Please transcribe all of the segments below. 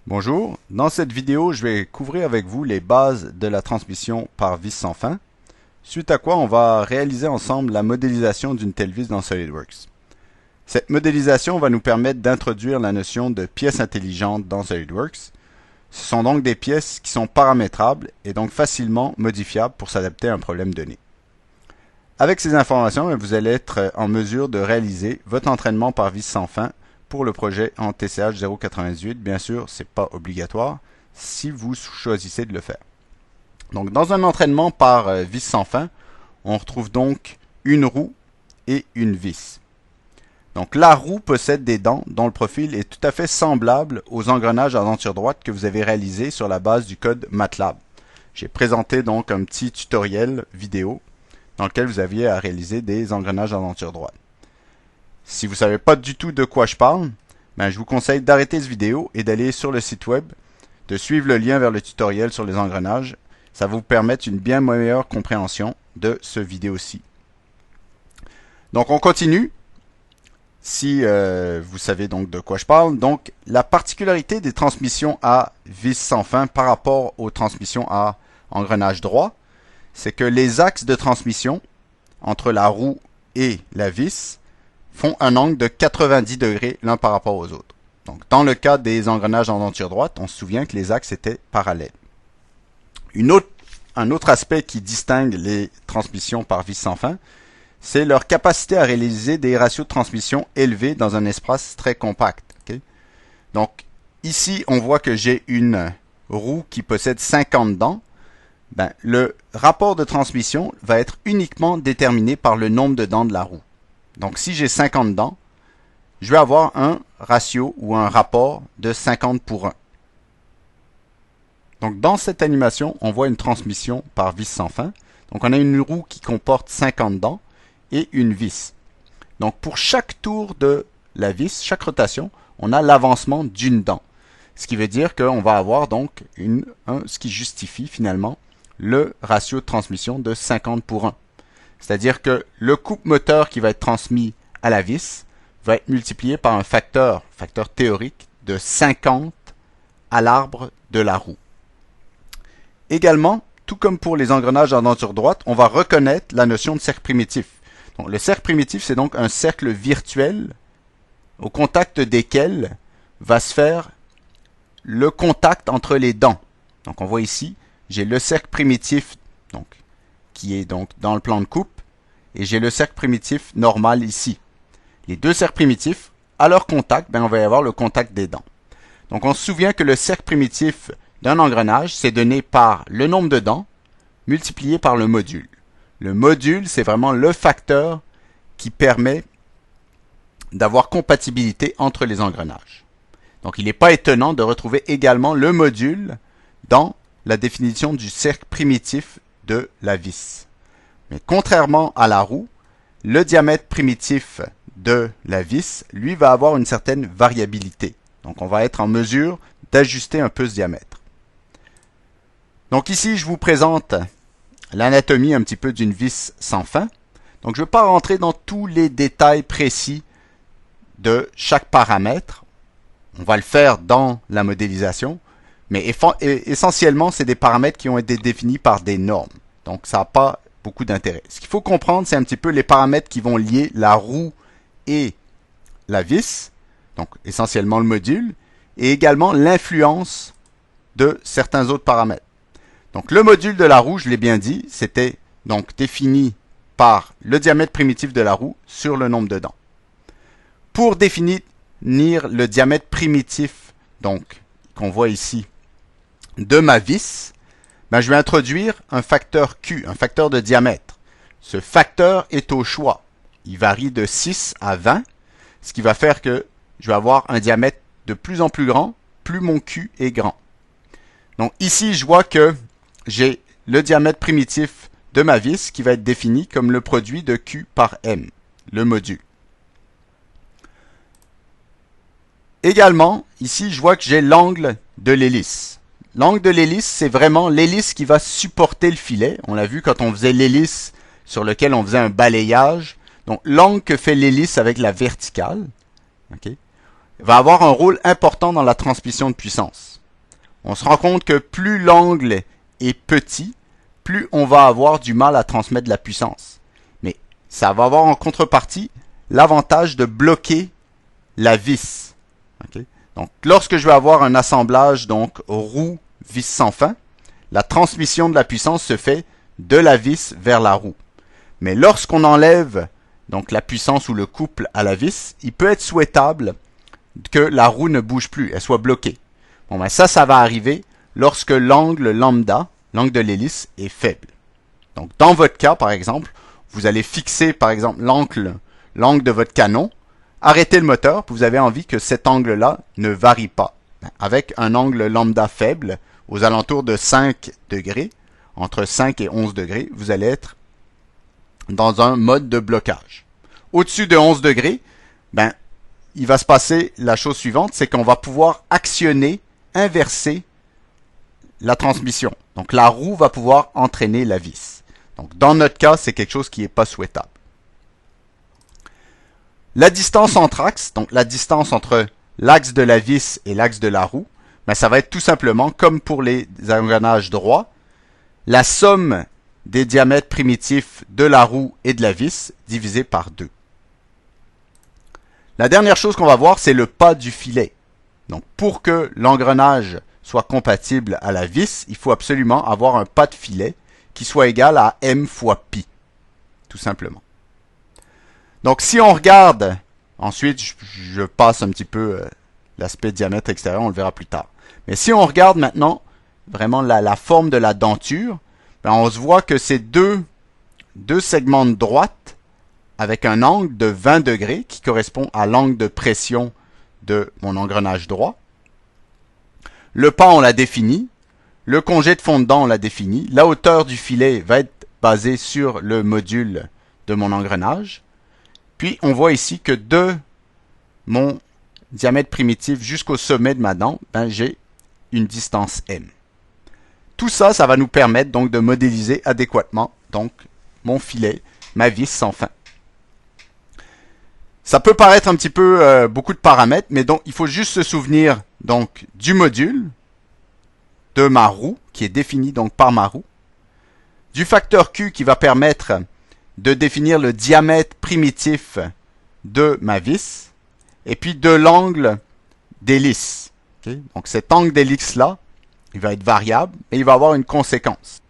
Bonjour, dans cette vidéo, je vais couvrir avec vous les bases de la transmission par vis sans fin, suite à quoi on va réaliser ensemble la modélisation d'une telle vis dans SolidWorks. Cette modélisation va nous permettre d'introduire la notion de pièces intelligentes dans SolidWorks. Ce sont donc des pièces qui sont paramétrables et donc facilement modifiables pour s'adapter à un problème donné. Avec ces informations, vous allez être en mesure de réaliser votre entraînement par vis sans fin pour le projet en TCH 098. Bien sûr, ce n'est pas obligatoire si vous choisissez de le faire. Donc, dans un entraînement par vis sans fin, on retrouve donc une roue et une vis. Donc, la roue possède des dents dont le profil est tout à fait semblable aux engrenages à denture droite que vous avez réalisés sur la base du code MATLAB. J'ai présenté donc un petit tutoriel vidéo dans lequel vous aviez à réaliser des engrenages à denture droite. Si vous ne savez pas du tout de quoi je parle, je vous conseille d'arrêter cette vidéo et d'aller sur le site web, de suivre le lien vers le tutoriel sur les engrenages. Ça va vous permettre une bien meilleure compréhension de ce vidéo-ci. Donc on continue. Si vous savez donc de quoi je parle, donc la particularité des transmissions à vis sans fin par rapport aux transmissions à engrenage droit, c'est que les axes de transmission entre la roue et la vis font un angle de 90 degrés l'un par rapport aux autres. Donc, dans le cas des engrenages en denture droite, on se souvient que les axes étaient parallèles. Un autre aspect qui distingue les transmissions par vis sans fin, c'est leur capacité à réaliser des ratios de transmission élevés dans un espace très compact. Okay? Donc, ici, on voit que j'ai une roue qui possède 50 dents. Le rapport de transmission va être uniquement déterminé par le nombre de dents de la roue. Donc, si j'ai 50 dents, je vais avoir un ratio ou un rapport de 50 pour 1. Donc, dans cette animation, on voit une transmission par vis sans fin. Donc, on a une roue qui comporte 50 dents et une vis. Donc, pour chaque tour de la vis, chaque rotation, on a l'avancement d'une dent. Ce qui veut dire qu'on va avoir donc ce qui justifie finalement le ratio de transmission de 50 pour 1. C'est-à-dire que le couple moteur qui va être transmis à la vis va être multiplié par un facteur théorique de 50 à l'arbre de la roue. Également, tout comme pour les engrenages en denture droite, on va reconnaître la notion de cercle primitif. Donc, le cercle primitif, c'est donc un cercle virtuel au contact desquels va se faire le contact entre les dents. Donc, on voit ici, j'ai le cercle primitif qui est donc dans le plan de coupe et j'ai le cercle primitif normal ici. Les deux cercles primitifs, à leur contact, on va y avoir le contact des dents. Donc, on se souvient que le cercle primitif d'un engrenage, c'est donné par le nombre de dents multiplié par le module. Le module, c'est vraiment le facteur qui permet d'avoir compatibilité entre les engrenages. Donc, il n'est pas étonnant de retrouver également le module dans la définition du cercle primitif de la vis. Mais contrairement à la roue, le diamètre primitif de la vis, lui, va avoir une certaine variabilité. Donc, on va être en mesure d'ajuster un peu ce diamètre. Donc ici, je vous présente l'anatomie un petit peu d'une vis sans fin. Donc, je ne vais pas rentrer dans tous les détails précis de chaque paramètre. On va le faire dans la modélisation. Mais essentiellement, c'est des paramètres qui ont été définis par des normes. Donc, ça n'a pas beaucoup d'intérêt. Ce qu'il faut comprendre, c'est un petit peu les paramètres qui vont lier la roue et la vis. Donc, essentiellement le module. Et également l'influence de certains autres paramètres. Donc, le module de la roue, je l'ai bien dit, c'était donc défini par le diamètre primitif de la roue sur le nombre de dents. Pour définir le diamètre primitif, donc, qu'on voit ici, de ma vis, je vais introduire un facteur Q, un facteur de diamètre. Ce facteur est au choix. Il varie de 6 à 20, ce qui va faire que je vais avoir un diamètre de plus en plus grand, plus mon Q est grand. Donc ici, je vois que j'ai le diamètre primitif de ma vis qui va être défini comme le produit de Q par M, le module. Également, ici, je vois que j'ai l'angle de l'hélice. L'angle de l'hélice, c'est vraiment l'hélice qui va supporter le filet. On l'a vu quand on faisait l'hélice sur lequel on faisait un balayage. Donc, l'angle que fait l'hélice avec la verticale, okay, va avoir un rôle important dans la transmission de puissance. On se rend compte que plus l'angle est petit, plus on va avoir du mal à transmettre de la puissance. Mais ça va avoir en contrepartie l'avantage de bloquer la vis. Okay? Donc, lorsque je vais avoir un assemblage, donc roue, vis sans fin, la transmission de la puissance se fait de la vis vers la roue. Mais lorsqu'on enlève donc la puissance ou le couple à la vis, il peut être souhaitable que la roue ne bouge plus, elle soit bloquée. Bon, ben ça va arriver lorsque l'angle lambda, l'angle de l'hélice, est faible. Donc, dans votre cas, par exemple, vous allez fixer, par exemple, l'angle de votre canon, arrêtez le moteur, puis vous avez envie que cet angle-là ne varie pas. Avec un angle lambda faible, aux alentours de 5 degrés, entre 5 et 11 degrés, vous allez être dans un mode de blocage. Au-dessus de 11 degrés, ben, il va se passer la chose suivante, c'est qu'on va pouvoir actionner, inverser la transmission. Donc, la roue va pouvoir entraîner la vis. Donc, dans notre cas, c'est quelque chose qui n'est pas souhaitable. La distance entre axes, donc la distance entre l'axe de la vis et l'axe de la roue, ben, ça va être tout simplement, comme pour les engrenages droits, la somme des diamètres primitifs de la roue et de la vis divisé par 2. La dernière chose qu'on va voir, c'est le pas du filet. Donc, pour que l'engrenage soit compatible à la vis, il faut absolument avoir un pas de filet qui soit égal à m fois pi, tout simplement. Donc, si on regarde, ensuite, je passe un petit peu l'aspect diamètre extérieur, on le verra plus tard. Mais si on regarde maintenant vraiment la forme de la denture, ben on se voit que c'est deux segments de droite avec un angle de 20 degrés qui correspond à l'angle de pression de mon engrenage droit. Le pas, on l'a défini. Le congé de fond dedans, on l'a défini. La hauteur du filet va être basée sur le module de mon engrenage. Puis, on voit ici que de mon diamètre primitif jusqu'au sommet de ma dent, ben, j'ai une distance m. Tout ça, ça va nous permettre donc de modéliser adéquatement donc mon filet, ma vis sans fin. Ça peut paraître un petit peu beaucoup de paramètres, mais donc il faut juste se souvenir donc du module, de ma roue, qui est défini donc par ma roue, du facteur Q qui va permettre de définir le diamètre primitif de ma vis, et puis de l'angle d'hélice. Okay? Donc cet angle d'hélice-là, il va être variable, mais il va avoir une conséquence.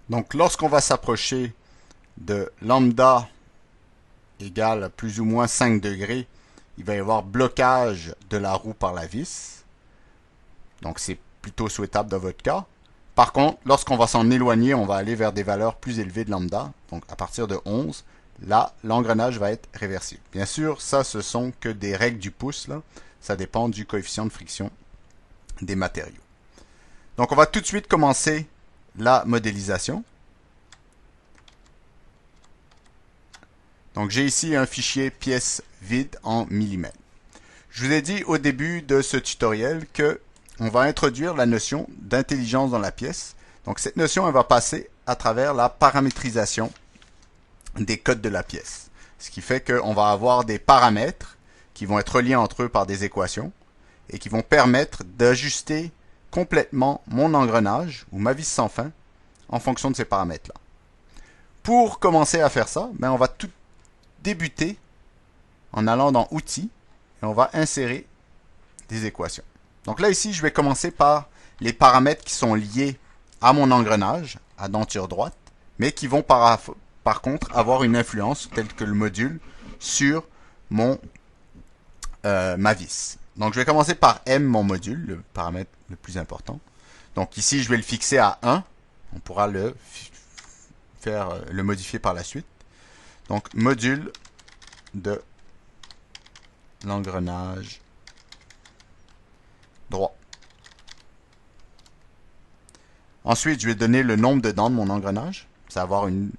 Donc lorsqu'on va s'approcher de lambda égale à plus ou moins 5 degrés, il va y avoir blocage de la roue par la vis. Donc c'est plutôt souhaitable dans votre cas. Par contre, lorsqu'on va s'en éloigner, on va aller vers des valeurs plus élevées de lambda. Donc à partir de 11, là, l'engrenage va être réversible. Bien sûr, ça, ce sont que des règles du pouce. Là. Ça dépend du coefficient de friction des matériaux. Donc on va tout de suite commencer la modélisation. Donc j'ai ici un fichier pièce vide en millimètres. Je vous ai dit au début de ce tutoriel que on va introduire la notion d'intelligence dans la pièce. Donc cette notion, elle va passer à travers la paramétrisation des codes de la pièce. Ce qui fait qu'on va avoir des paramètres qui vont être reliés entre eux par des équations et qui vont permettre d'ajuster complètement mon engrenage ou ma vis sans fin en fonction de ces paramètres-là. Pour commencer à faire ça, ben on va tout débuter en allant dans Outils et on va insérer des équations. Donc là, ici, je vais commencer par les paramètres qui sont liés à mon engrenage, à denture droite, mais qui vont par contre avoir une influence, telle que le module, sur ma vis. Donc je vais commencer par M, mon module, le paramètre le plus important. Donc ici, je vais le fixer à 1. On pourra le modifier par la suite. Donc module de l'engrenage droit. Ensuite, je vais donner le nombre de dents de mon engrenage. Ça va avoir une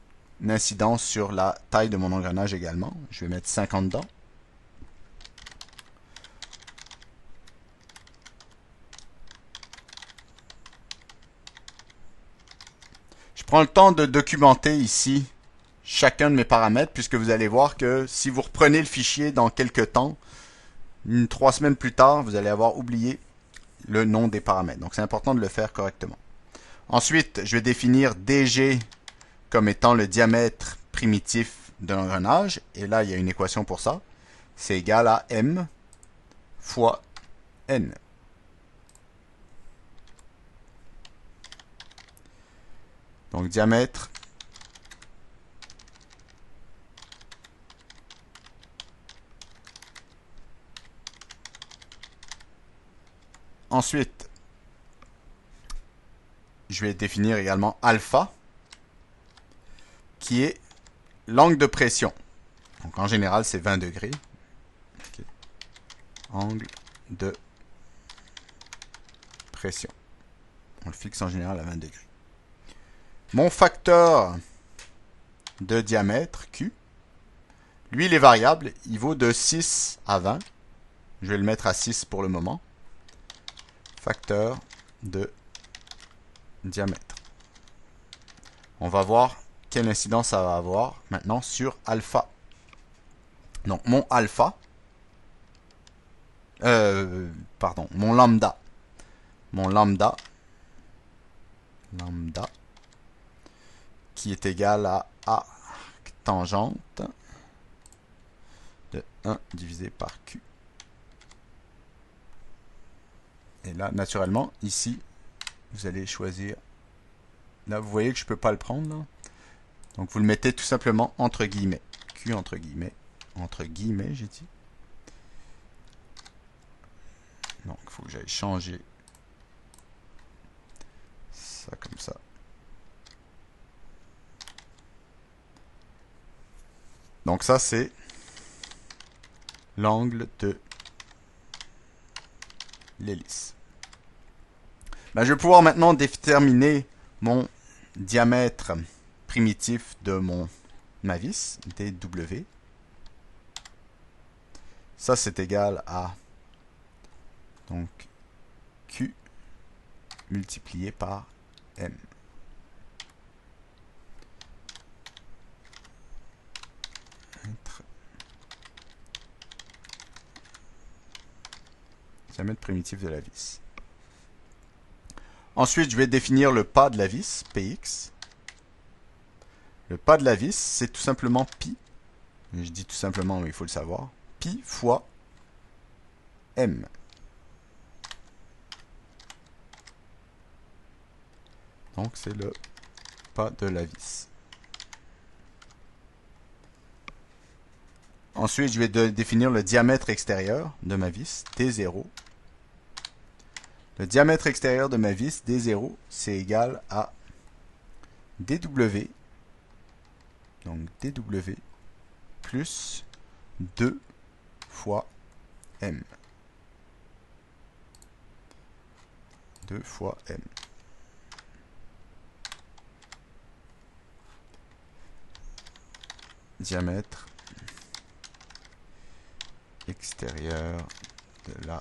incidence sur la taille de mon engrenage également. Je vais mettre 50 dents. Je prends le temps de documenter ici chacun de mes paramètres, puisque vous allez voir que si vous reprenez le fichier dans quelques temps, 3 semaines plus tard, vous allez avoir oublié le nom des paramètres. Donc c'est important de le faire correctement. Ensuite, je vais définir DG comme étant le diamètre primitif de l'engrenage. Et là, il y a une équation pour ça. C'est égal à M fois N. Donc diamètre ensuite, je vais définir également alpha, qui est l'angle de pression. Donc en général, c'est 20 degrés. Okay. Angle de pression. On le fixe en général à 20 degrés. Mon facteur de diamètre, Q, lui, il est variable. Il vaut de 6 à 20. Je vais le mettre à 6 pour le moment. Facteur de diamètre. On va voir quelle incidence ça va avoir maintenant sur alpha. Donc, mon alpha, mon lambda. Mon lambda, qui est égal à A tangente de 1 divisé par Q. Et là, naturellement, ici, vous allez choisir. Là, vous voyez que je ne peux pas le prendre. Là. Donc, vous le mettez tout simplement entre guillemets. Q entre guillemets. Entre guillemets, j'ai dit. Donc, il faut que j'aille changer ça comme ça. Donc, ça, c'est l'angle de l'hélice. Ben, je vais pouvoir maintenant déterminer mon diamètre primitif de ma vis, dW. Ça, c'est égal à donc Q multiplié par M. Diamètre primitif de la vis. Ensuite, je vais définir le pas de la vis, Px. Le pas de la vis, c'est tout simplement pi. Je dis tout simplement, mais il faut le savoir. Pi fois M. Donc, c'est le pas de la vis. Ensuite, je vais définir le diamètre extérieur de ma vis, D0. Le diamètre extérieur de ma vis, D0, c'est égal à dW, donc dW, plus 2 fois M. 2 fois M. Diamètre extérieur de la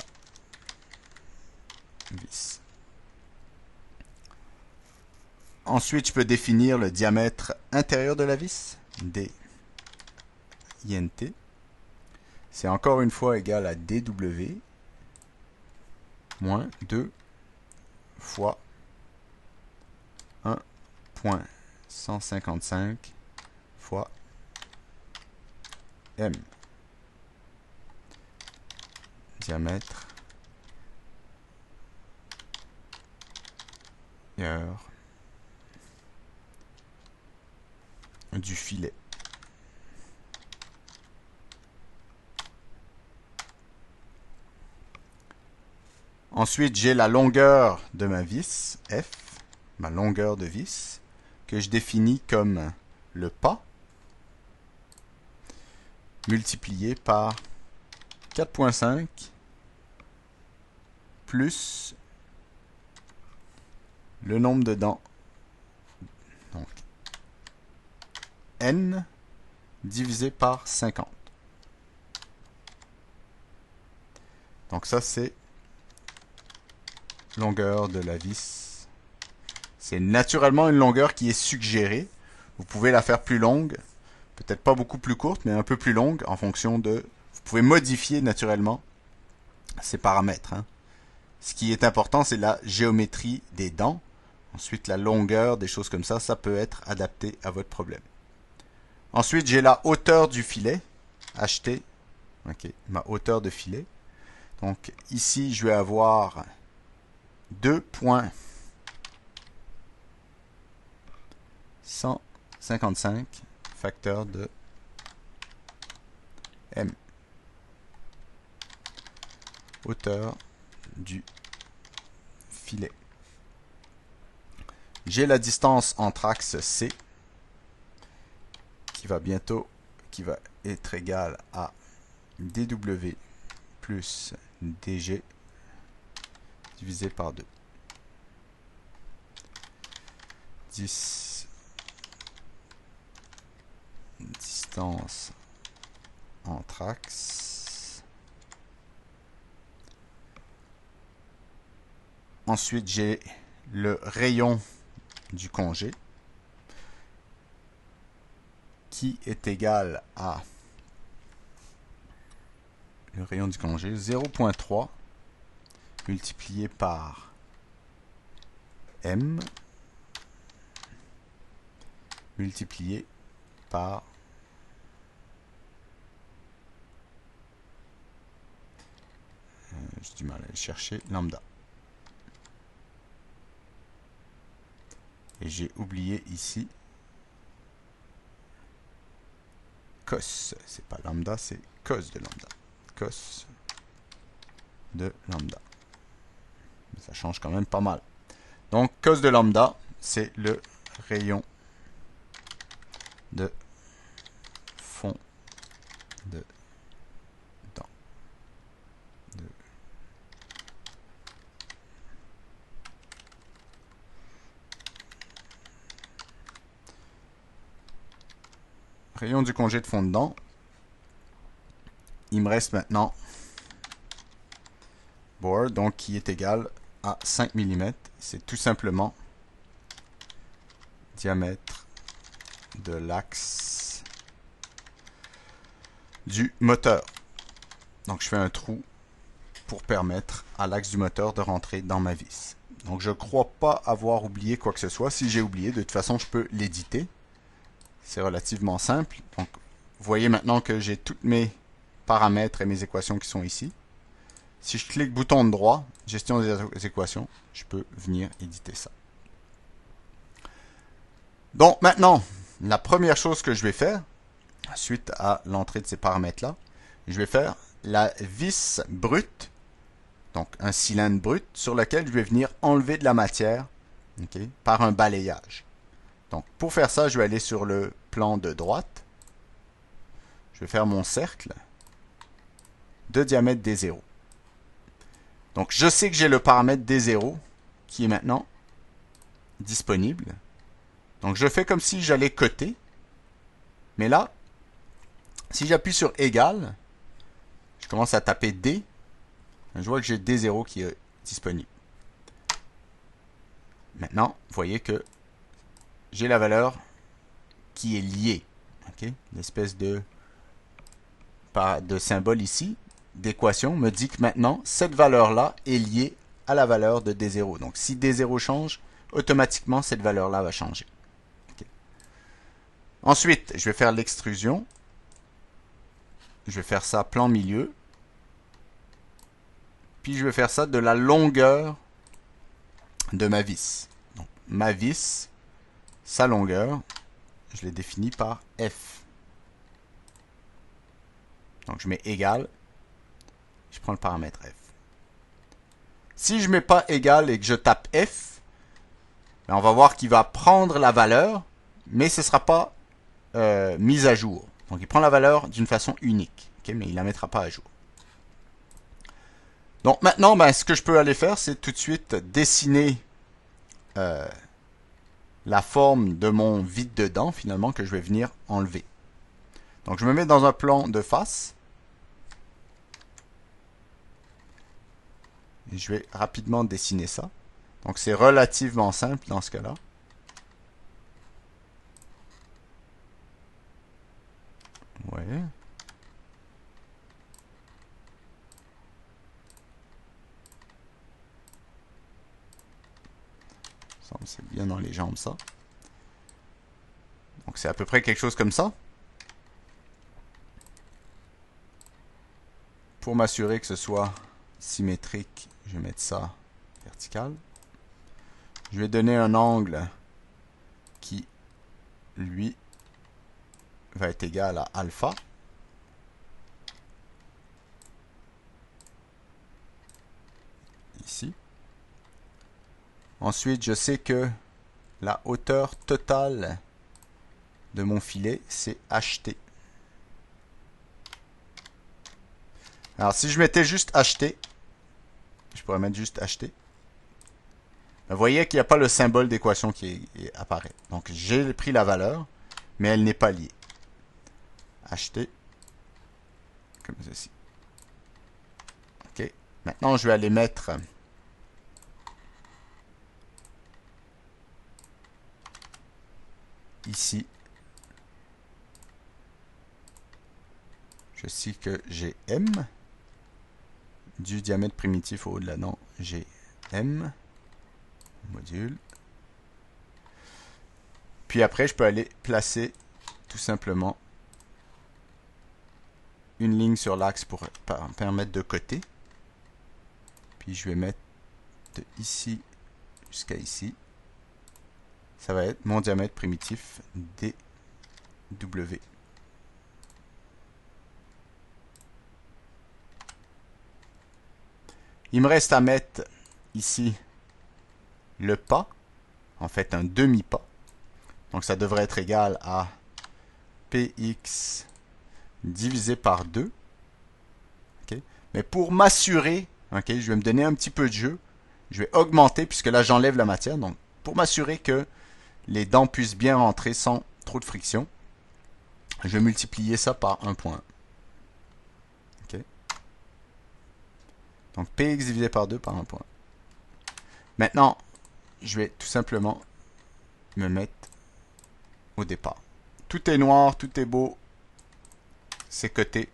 vis. Ensuite, je peux définir le diamètre intérieur de la vis, D INT. C'est encore une fois égal à dW moins 2 fois 1.155 fois M. Diamètre du filet. Ensuite, j'ai la longueur de ma vis, F, ma longueur de vis, que je définis comme le pas, multiplié par 4.5 plus le nombre de dents. Donc, N divisé par 50. Donc ça, c'est longueur de la vis. C'est naturellement une longueur qui est suggérée. Vous pouvez la faire plus longue, peut-être pas beaucoup plus courte, mais un peu plus longue en fonction de... Vous pouvez modifier naturellement ces paramètres, hein. Ce qui est important, c'est la géométrie des dents. Ensuite, la longueur, des choses comme ça peut être adapté à votre problème. Ensuite, j'ai la hauteur du filet. Acheter. Ok, ma hauteur de filet. Donc, ici, je vais avoir 2,155 facteur de M. Hauteur du filet. J'ai la distance entre axes C qui va être égale à dW plus dG divisé par 2. 10 distance entre axes. Ensuite, j'ai le rayon du congé qui est égal à le rayon du congé 0,3 multiplié par M multiplié par j'ai du mal à aller chercher lambda. Et j'ai oublié ici cos. C'est pas lambda, c'est cos de lambda. Cos de lambda. Mais ça change quand même pas mal. Donc, cos de lambda, c'est le rayon de fond de dent. Rayon du congé de fond de dent. Il me reste maintenant bore, donc qui est égal à 5 mm. C'est tout simplement diamètre de l'axe du moteur. Donc je fais un trou pour permettre à l'axe du moteur de rentrer dans ma vis. Donc je ne crois pas avoir oublié quoi que ce soit. Si j'ai oublié, de toute façon je peux l'éditer. C'est relativement simple. Donc vous voyez maintenant que j'ai tous mes paramètres et mes équations qui sont ici. Si je clique bouton droit, gestion des équations, je peux venir éditer ça. Donc maintenant, la première chose que je vais faire, suite à l'entrée de ces paramètres-là, je vais faire la vis brute, donc un cylindre brut, sur lequel je vais venir enlever de la matière, okay, par un balayage. Donc pour faire ça, je vais aller sur le plan de droite. Je vais faire mon cercle de diamètre D0. Donc je sais que j'ai le paramètre D0 qui est maintenant disponible. Donc je fais comme si j'allais coter. Mais là, si j'appuie sur égal, je commence à taper D. Je vois que j'ai D0 qui est disponible. Maintenant, vous voyez que j'ai la valeur qui est liée. Okay? L'espèce de symbole ici, d'équation, me dit que maintenant, cette valeur-là est liée à la valeur de D0. Donc si D0 change, automatiquement, cette valeur-là va changer. Okay. Ensuite, je vais faire l'extrusion. Je vais faire ça plan milieu. Puis je vais faire ça de la longueur de ma vis. Donc, ma vis, sa longueur, je l'ai définie par F. Donc je mets égal. Je prends le paramètre F. Si je ne mets pas égal et que je tape F, ben on va voir qu'il va prendre la valeur, mais ce ne sera pas mise à jour. Donc il prend la valeur d'une façon unique, okay, mais il ne la mettra pas à jour. Donc maintenant, ben, ce que je peux aller faire, c'est tout de suite dessiner la forme de mon vide de dents, finalement, que je vais venir enlever. Donc je me mets dans un plan de face. Et je vais rapidement dessiner ça. Donc c'est relativement simple dans ce cas-là. Ouais. C'est bien dans les jambes, ça. Donc c'est à peu près quelque chose comme ça. Pour m'assurer que ce soit symétrique, je vais mettre ça vertical. Je vais donner un angle qui, lui, va être égal à alpha. Ici. Ensuite, je sais que la hauteur totale de mon filet, c'est HT. Alors, si je mettais juste HT, je pourrais mettre juste HT. Vous voyez qu'il n'y a pas le symbole d'équation qui apparaît. Donc, j'ai pris la valeur, mais elle n'est pas liée. HT, comme ceci. OK. Maintenant, je vais aller mettre ici. Je sais que j'ai M. Du diamètre primitif au haut de la dent, j'ai M. Module. Puis après, je peux aller placer tout simplement une ligne sur l'axe pour permettre de coter. Puis je vais mettre de ici jusqu'à ici. Ça va être mon diamètre primitif DW. Il me reste à mettre ici le pas, en fait un demi-pas. Donc ça devrait être égal à px divisé par 2. Okay. Mais pour m'assurer, okay, je vais me donner un petit peu de jeu. Je vais augmenter puisque là j'enlève la matière. Donc pour m'assurer que les dents puissent bien rentrer sans trop de friction, je vais multiplier ça par 1.1. Okay. Donc px divisé par 2 par 1.1. Maintenant, je vais tout simplement me mettre au départ. Tout est noir, tout est beau. C'est coté.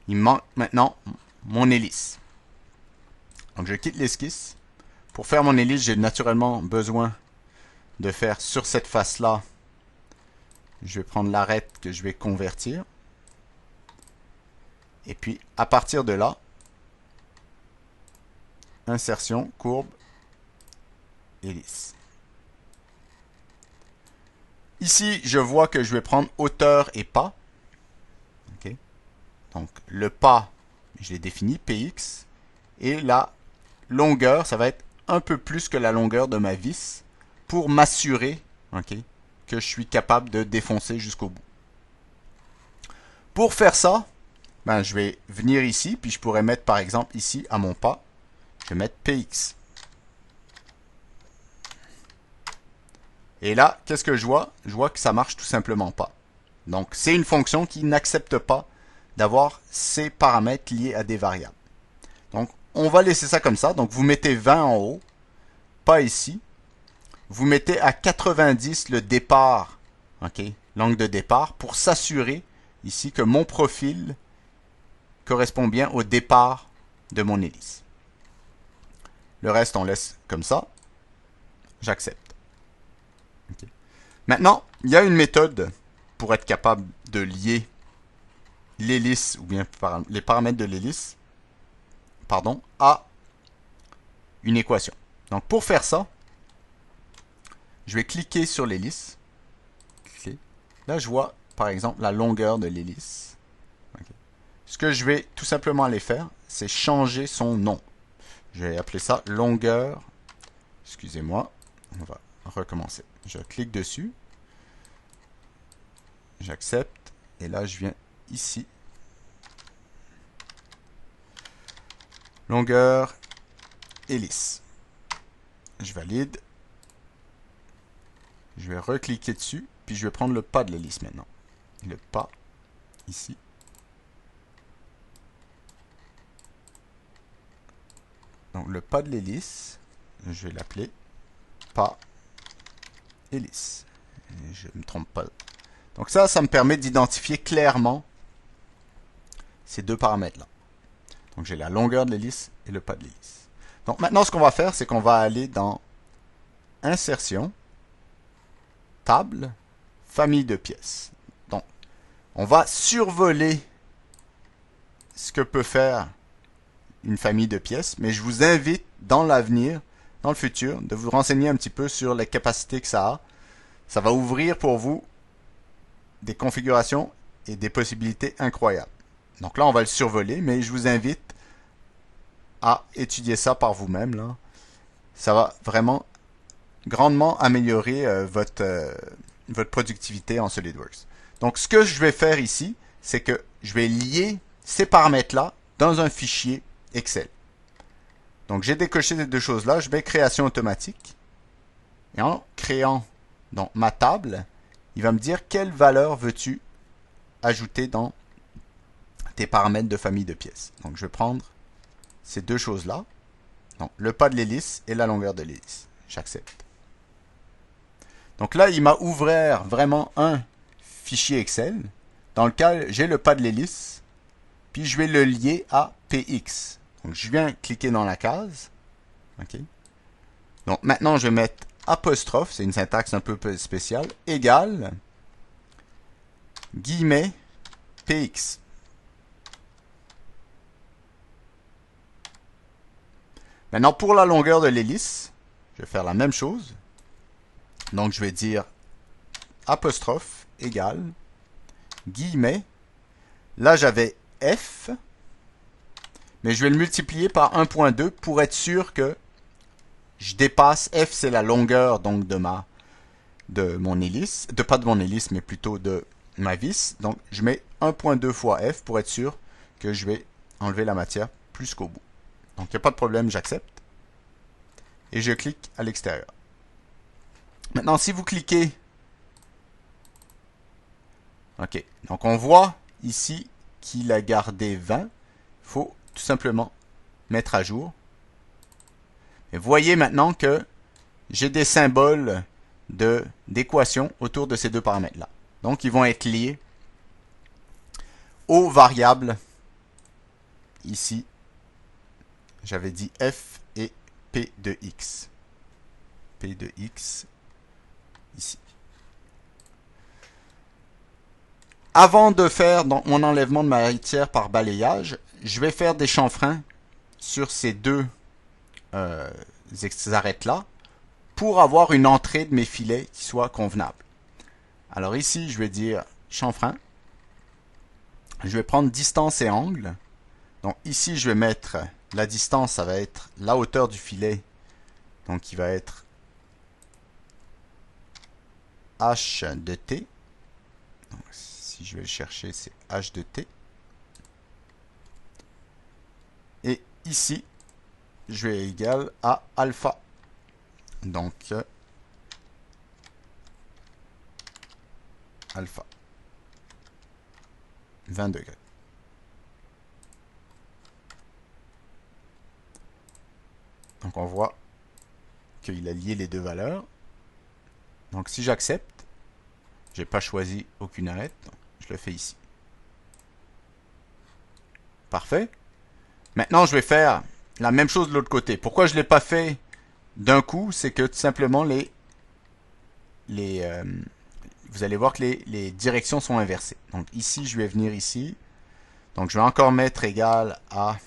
Il me manque maintenant mon hélice. Donc je quitte l'esquisse. Pour faire mon hélice, j'ai naturellement besoin de faire sur cette face-là. Je vais prendre l'arête que je vais convertir. Et puis à partir de là, insertion, courbe, hélice. Ici, je vois que je vais prendre hauteur et pas. Okay. Donc, le pas, je l'ai défini, px. Et la longueur, ça va être un peu plus que la longueur de ma vis pour m'assurer que je suis capable de défoncer jusqu'au bout. Pour faire ça, ben, je vais venir ici, puis je pourrais mettre par exemple ici à mon pas, je vais mettre px. Et là, qu'est-ce que je vois? Je vois que ça marche tout simplement pas. Donc, c'est une fonction qui n'accepte pas d'avoir ces paramètres liés à des variables. Donc, on va laisser ça comme ça. Donc, vous mettez 20 en haut, pas ici. Vous mettez à 90 le départ, l'angle de départ, pour s'assurer ici que mon profil correspond bien au départ de mon hélice. Le reste, on laisse comme ça. J'accepte. Okay. Maintenant, il y a une méthode pour être capable de lier l'hélice, ou bien les paramètres de l'hélice, à une équation. Donc, pour faire ça, je vais cliquer sur l'hélice. Là, je vois, par exemple, la longueur de l'hélice. Okay. Ce que je vais tout simplement aller faire, c'est changer son nom. Je vais appeler ça longueur. Excusez-moi, on va recommencer. Je clique dessus. J'accepte. Et là, je viens ici. Longueur hélice. Je valide. Je vais recliquer dessus. Puis je vais prendre le pas de l'hélice maintenant. Le pas ici. Donc le pas de l'hélice, je vais l'appeler pas hélice. Je ne me trompe pas. Donc ça me permet d'identifier clairement ces deux paramètres-là. Donc j'ai la longueur de l'hélice et le pas de l'hélice. Donc maintenant, ce qu'on va faire, c'est qu'on va aller dans insertion, table, famille de pièces. Donc, on va survoler ce que peut faire une famille de pièces, mais je vous invite dans l'avenir, dans le futur, de vous renseigner un petit peu sur les capacités que ça a. Ça va ouvrir pour vous des configurations et des possibilités incroyables. Donc là, on va le survoler, mais je vous invite à étudier ça par vous-même, là. Ça va vraiment grandement améliorer votre productivité en SolidWorks. Donc, ce que je vais faire ici, c'est que je vais lier ces paramètres-là dans un fichier Excel. Donc, j'ai décoché ces deux choses-là. Je mets création automatique. Et en créant donc, ma table, il va me dire quelle valeur veux-tu ajouter dans tes paramètres de famille de pièces. Donc, je vais prendre ces deux choses-là. Donc, le pas de l'hélice et la longueur de l'hélice. J'accepte. Donc là, il m'a ouvert vraiment un fichier Excel dans lequel j'ai le pas de l'hélice, puis je vais le lier à PX. Donc, je viens cliquer dans la case. OK. Donc, maintenant, je vais mettre apostrophe, c'est une syntaxe un peu spéciale, égale, guillemets, PX. Maintenant, pour la longueur de l'hélice, je vais faire la même chose. Donc, je vais dire apostrophe égale, guillemets. Là, j'avais F, mais je vais le multiplier par 1.2 pour être sûr que je dépasse. F, c'est la longueur donc de mon hélice, pas de mon hélice, mais plutôt de ma vis. Donc, je mets 1.2 fois F pour être sûr que je vais enlever la matière plus qu'au bout. Donc, il n'y a pas de problème, j'accepte. Et je clique à l'extérieur. Maintenant, si vous cliquez, OK, donc on voit ici qu'il a gardé 20. Il faut tout simplement mettre à jour. Et voyez maintenant que j'ai des symboles d'équation autour de ces deux paramètres-là. Donc, ils vont être liés aux variables ici. J'avais dit F et P de X. P de X ici. Avant de faire donc, mon enlèvement de matière par balayage, je vais faire des chanfreins sur ces deux arêtes-là pour avoir une entrée de mes filets qui soit convenable. Alors ici, je vais dire chanfrein. Je vais prendre distance et angle. Donc ici, je vais mettre la distance, ça va être la hauteur du filet. Donc qui va être H de T. Donc, si je vais le chercher, c'est H de T. Et ici, je vais égal à alpha. Donc, alpha. 20 degrés. Donc, on voit qu'il a lié les deux valeurs. Donc, si j'accepte, je n'ai pas choisi aucune arête. Donc, je le fais ici. Parfait. Maintenant, je vais faire la même chose de l'autre côté. Pourquoi je ne l'ai pas fait d'un coup? C'est que tout simplement, vous allez voir que les directions sont inversées. Donc ici, je vais venir ici. Donc je vais encore mettre égal à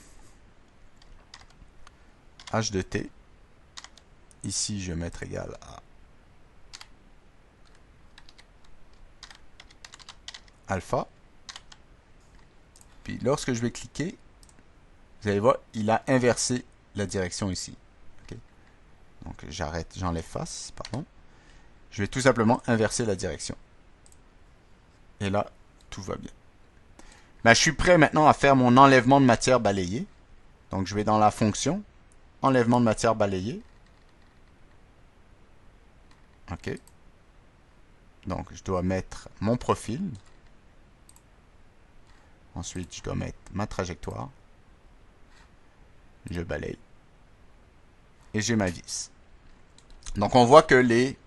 H de T. Ici, je vais mettre égal à alpha. Puis lorsque je vais cliquer, vous allez voir, il a inversé la direction ici. Okay. Donc j'arrête, j'enlève face, pardon. Je vais tout simplement inverser la direction. Et là, tout va bien. Ben, je suis prêt maintenant à faire mon enlèvement de matière balayée. Donc je vais dans la fonction, enlèvement de matière balayée. OK. Donc je dois mettre mon profil. Ensuite, je dois mettre ma trajectoire. Je balaye. Et j'ai ma vis. Donc on voit que les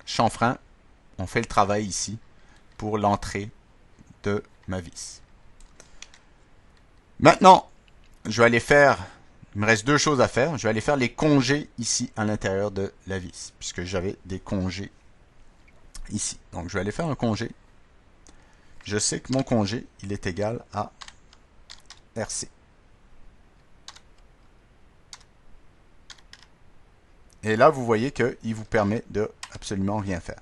chanfreins ont fait le travail ici pour l'entrée de ma vis. Maintenant, je vais aller faire il me reste deux choses à faire. Je vais aller faire les congés ici à l'intérieur de la vis, puisque j'avais des congés ici. Donc je vais aller faire un congé. Je sais que mon congé, il est égal à RC. Et là, vous voyez qu'il vous permet de absolument rien faire.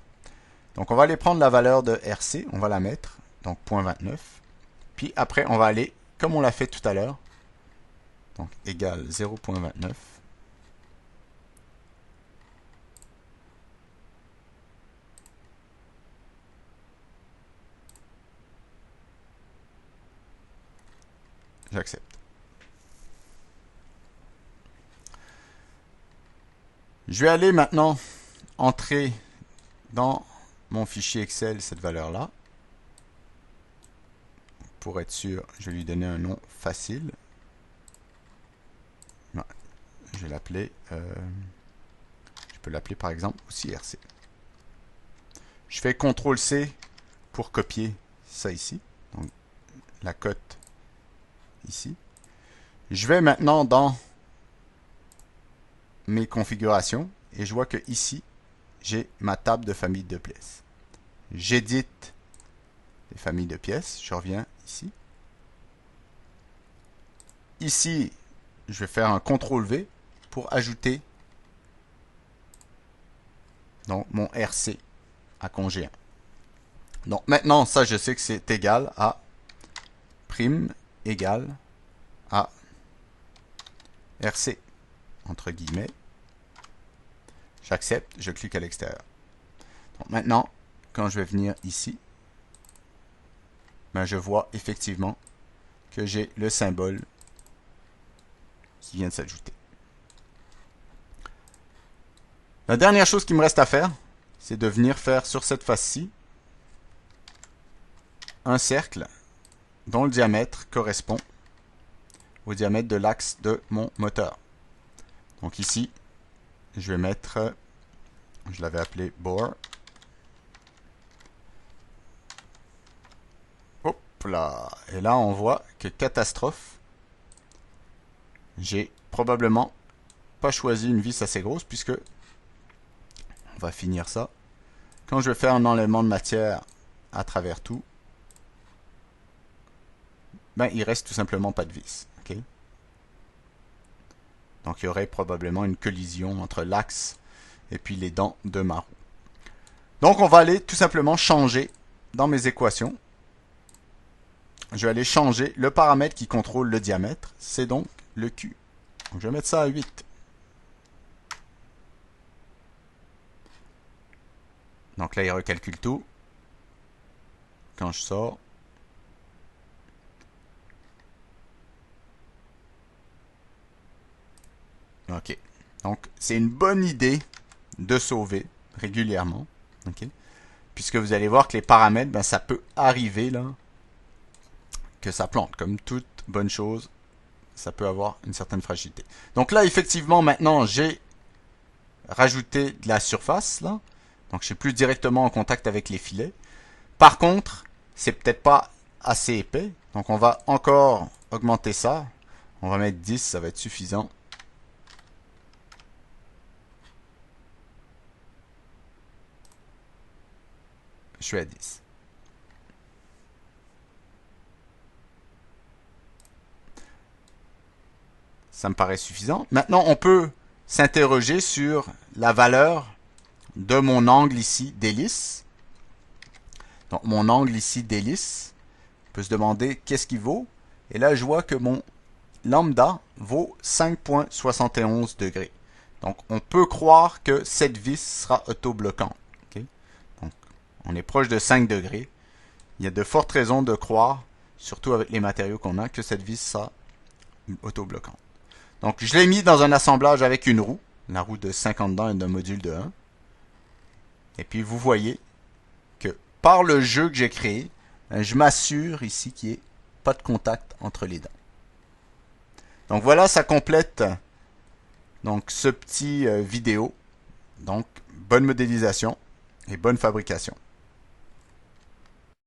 Donc on va aller prendre la valeur de RC, on va la mettre, donc 0.29. Puis après, on va aller, comme on l'a fait tout à l'heure, donc égal 0.29. J'accepte. Je vais aller maintenant entrer dans mon fichier Excel cette valeur-là. Pour être sûr, je vais lui donner un nom facile. Non, je vais l'appeler, je peux l'appeler par exemple aussi RC. Je fais CTRL-C pour copier ça ici. Donc, la cote ici. Je vais maintenant dans mes configurations et je vois que ici, j'ai ma table de famille de pièces. J'édite les familles de pièces. Je reviens ici. Ici, je vais faire un CTRL-V pour ajouter donc mon RC à congé 1. Donc maintenant, ça, je sais que c'est égal à prime égale à RC, entre guillemets. J'accepte, je clique à l'extérieur. Donc maintenant, quand je vais venir ici, ben je vois effectivement que j'ai le symbole qui vient de s'ajouter. La dernière chose qui me reste à faire, c'est de venir faire sur cette face-ci un cercle dont le diamètre correspond au diamètre de l'axe de mon moteur. Donc ici, je vais mettre, je l'avais appelé bore. Hop là. Et là, on voit que catastrophe, j'ai probablement pas choisi une vis assez grosse puisque on va finir ça. Quand je vais faire un enlèvement de matière à travers tout, ben, il reste tout simplement pas de vis. Okay? Donc il y aurait probablement une collision entre l'axe et puis les dents de ma roue. Donc on va aller tout simplement changer dans mes équations. Je vais aller changer le paramètre qui contrôle le diamètre. C'est donc le Q. Donc je vais mettre ça à 8. Donc là, il recalcule tout. Quand je sors, ok. Donc, c'est une bonne idée de sauver régulièrement. Ok. Puisque vous allez voir que les paramètres, ben, ça peut arriver là que ça plante. Comme toute bonne chose, ça peut avoir une certaine fragilité. Donc là, effectivement, maintenant, j'ai rajouté de la surface là. Donc, je suis plus directement en contact avec les filets. Par contre, c'est peut-être pas assez épais. Donc, on va encore augmenter ça. On va mettre 10, ça va être suffisant. Je suis à 10. Ça me paraît suffisant. Maintenant, on peut s'interroger sur la valeur de mon angle ici d'hélice. Donc, mon angle ici d'hélice, on peut se demander qu'est-ce qu'il vaut. Et là, je vois que mon lambda vaut 5,71 degrés. Donc, on peut croire que cette vis sera autobloquante. Okay? Donc, on est proche de 5 degrés. Il y a de fortes raisons de croire, surtout avec les matériaux qu'on a, que cette vis sera autobloquante. Donc, je l'ai mis dans un assemblage avec une roue, la roue de 50 dents et d'un module de 1. Et puis, vous voyez que par le jeu que j'ai créé, je m'assure ici qu'il n'y ait pas de contact entre les dents. Donc voilà, ça complète donc ce petit vidéo. Donc bonne modélisation et bonne fabrication.